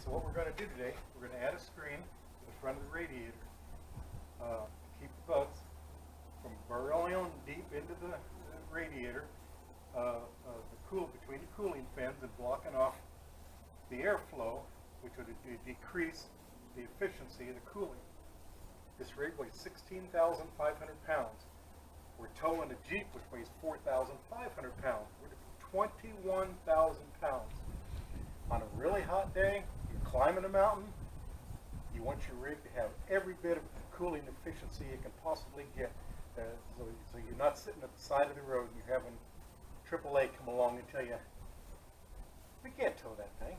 So what we're going to do today, we're going to add a screen to the front of the radiator. Keep the bugs from burrowing deep into the radiator, between the cooling fins and blocking off the airflow, which would decrease the efficiency of the cooling. This rig weighs 16,500 pounds. We're towing a Jeep which weighs 4,500 pounds. We're 21,000 pounds. On a really hot day, you're climbing a mountain, you want your rig to have every bit of cooling efficiency it can possibly get. So you're not sitting at the side of the road and you're having AAA come along and tell you, we can't tow that thing.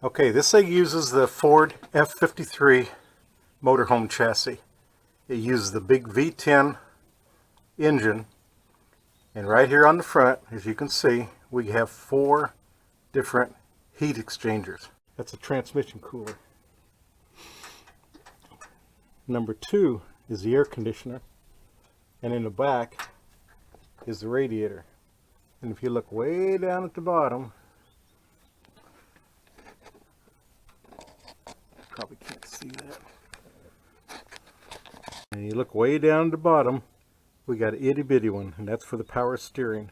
Okay, this thing uses the Ford F53 Motorhome chassis. It uses the big V10 engine, and right here on the front, as you can see, we have 4 different heat exchangers. That's a transmission cooler. Number 2 is the air conditioner, and in the back is the radiator. And if you look way down at the bottom, probably can't see that. And you look way down at the bottom, we got an itty bitty one, and that's for the power steering.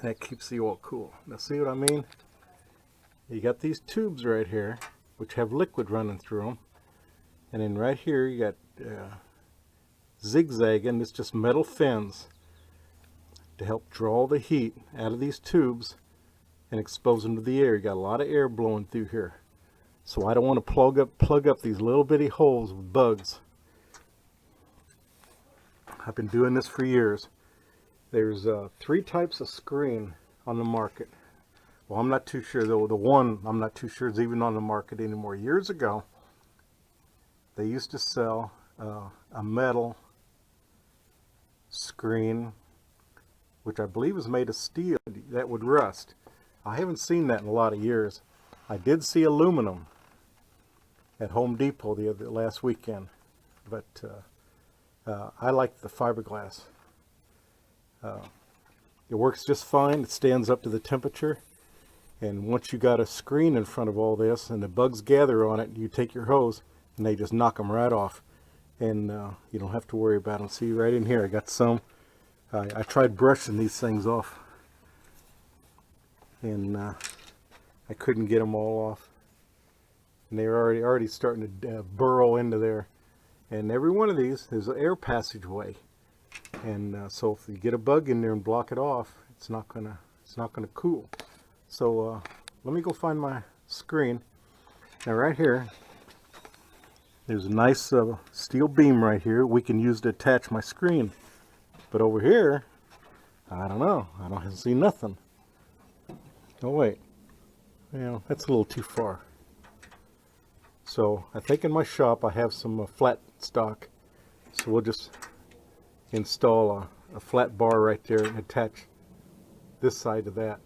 That keeps the oil cool. Now see what I mean? You got these tubes right here, which have liquid running through them. And then right here you got zigzagging, it's just metal fins to help draw the heat out of these tubes and expose them to the air. You got a lot of air blowing through here. So I don't want to plug up these little bitty holes with bugs. I've been doing this for years. There's 3 types of screen on the market. Well, I'm not too sure though. The one I'm not too sure is even on the market anymore. Years ago, they used to sell a metal screen, which I believe is made of steel, that would rust. I haven't seen that in a lot of years. I did see aluminum at Home Depot the last weekend, but I like the fiberglass. It works just fine. It stands up to the temperature, and once you got a screen in front of all this and the bugs gather on it, you take your hose and they just knock them right off, and you don't have to worry about them. See, right in here I got some. I tried brushing these things off, and I couldn't get them all off, and they're already starting to burrow into there. And every one of these is an air passageway, and so if you get a bug in there and block it off, it's not gonna cool. So let me go find my screen. Now right here, there's a nice steel beam right here we can use to attach my screen. But over here, I don't know. I don't see nothing. Oh wait, that's a little too far. So I think in my shop I have some flat stock. So we'll just install a flat bar right there and attach this side to that.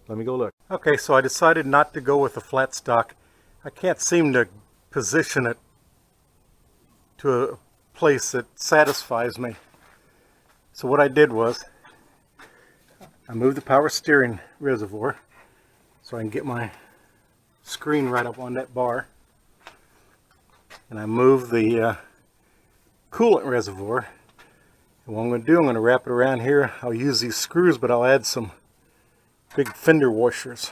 Let me go look. Okay, so I decided not to go with a flat stock. I can't seem to position it to a place that satisfies me. So what I did was I moved the power steering reservoir so I can get my screen right up on that bar, and I moved the coolant reservoir. And what I'm going to do, I'm going to wrap it around here. I'll use these screws, but I'll add some big fender washers.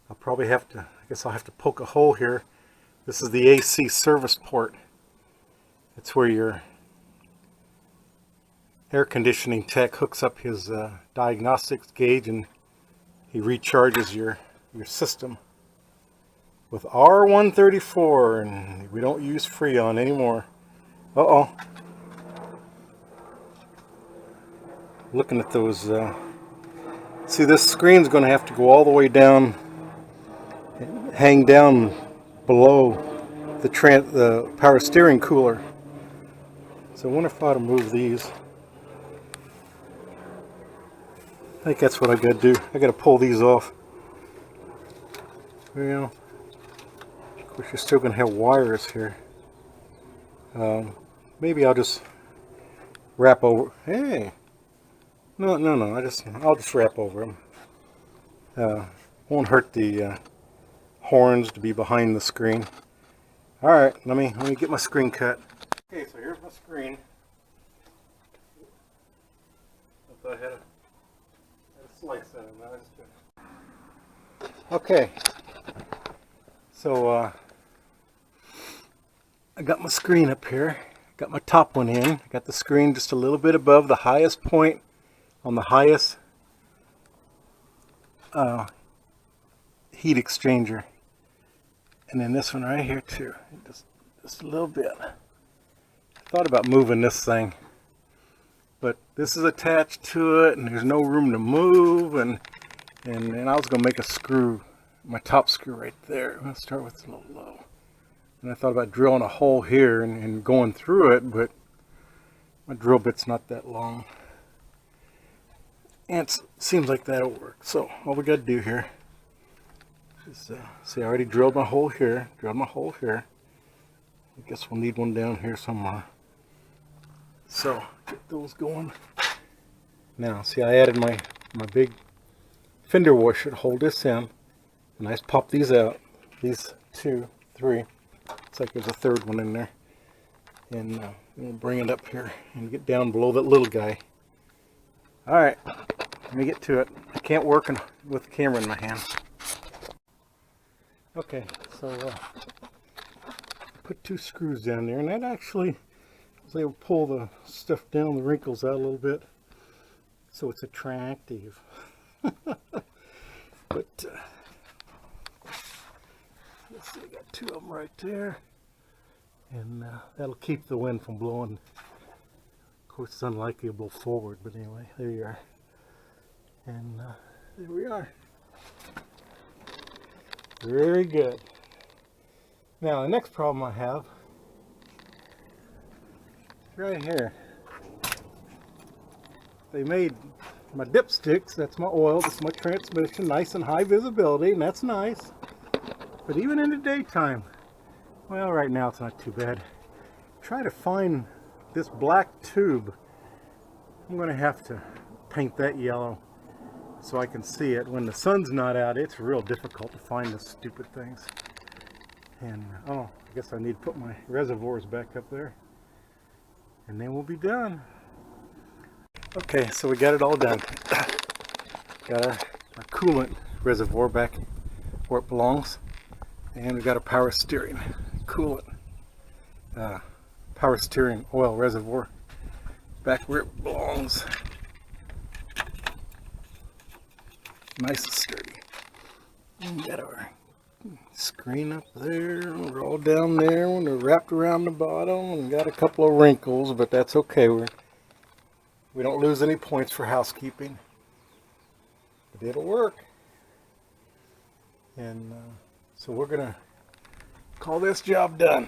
I'll probably have to, I guess I'll have to poke a hole here. This is the AC service port. It's where your air conditioning tech hooks up his diagnostics gauge, and he recharges your system with R134, and we don't use Freon anymore. Uh-oh. Looking at those, see, this screen's going to have to go all the way down, hang down below the power steering cooler. So I wonder if I ought to move these. I think that's what I got to do. I got to pull these off. Well, of course you're still going to have wires here. Maybe I'll just wrap over. Hey, no, I'll just wrap over them. Won't hurt the horns to be behind the screen. All right, let me get my screen cut. Okay, so here's my screen. I thought I had a slice in it. Now it's good. Okay, so I got my screen up here. Got my top one in. I got the screen just a little bit above the highest point on the highest heat exchanger. And then this one right here too. Just a little bit. I thought about moving this thing, but this is attached to it and there's no room to move, and I was gonna make a screw, my top screw right there. I'm gonna start with a little low. And I thought about drilling a hole here and going through it, but my drill bit's not that long. And it seems like that'll work. So all we gotta do here is, see, I already drilled my hole here, I guess we'll need one down here somewhere. So get those going. Now, see, I added my big fender washer to hold this in, and I just pop these out. These 2, 3. Looks like there's a third one in there. And we'll bring it up here and get down below that little guy. Alright, let me get to it. I can't work with the camera in my hand. Okay, so put 2 screws down there, and that actually was able to pull the stuff down, the wrinkles out a little bit, so it's attractive. But let's see, I got 2 of them right there, and that'll keep the wind from blowing. Of course, it's unlikely to blow forward, but anyway, there you are. And there we are. Very good. Now, the next problem I have is right here. They made my dipsticks, that's my oil, that's my transmission, nice and high visibility, and that's nice. But even in the daytime, well, right now it's not too bad. Try to find this black tube. I'm going to have to paint that yellow so I can see it. When the sun's not out, it's real difficult to find the stupid things. And oh, I guess I need to put my reservoirs back up there, and then we'll be done. Okay, so we got it all done. Got our coolant reservoir back where it belongs, and we got a power steering coolant, power steering oil reservoir back where it belongs. Nice and sturdy. And we got our screen up there. We're all down there. We're wrapped around the bottom and got a couple of wrinkles, but that's okay. We don't lose any points for housekeeping. But it'll work. And so we're gonna call this job done.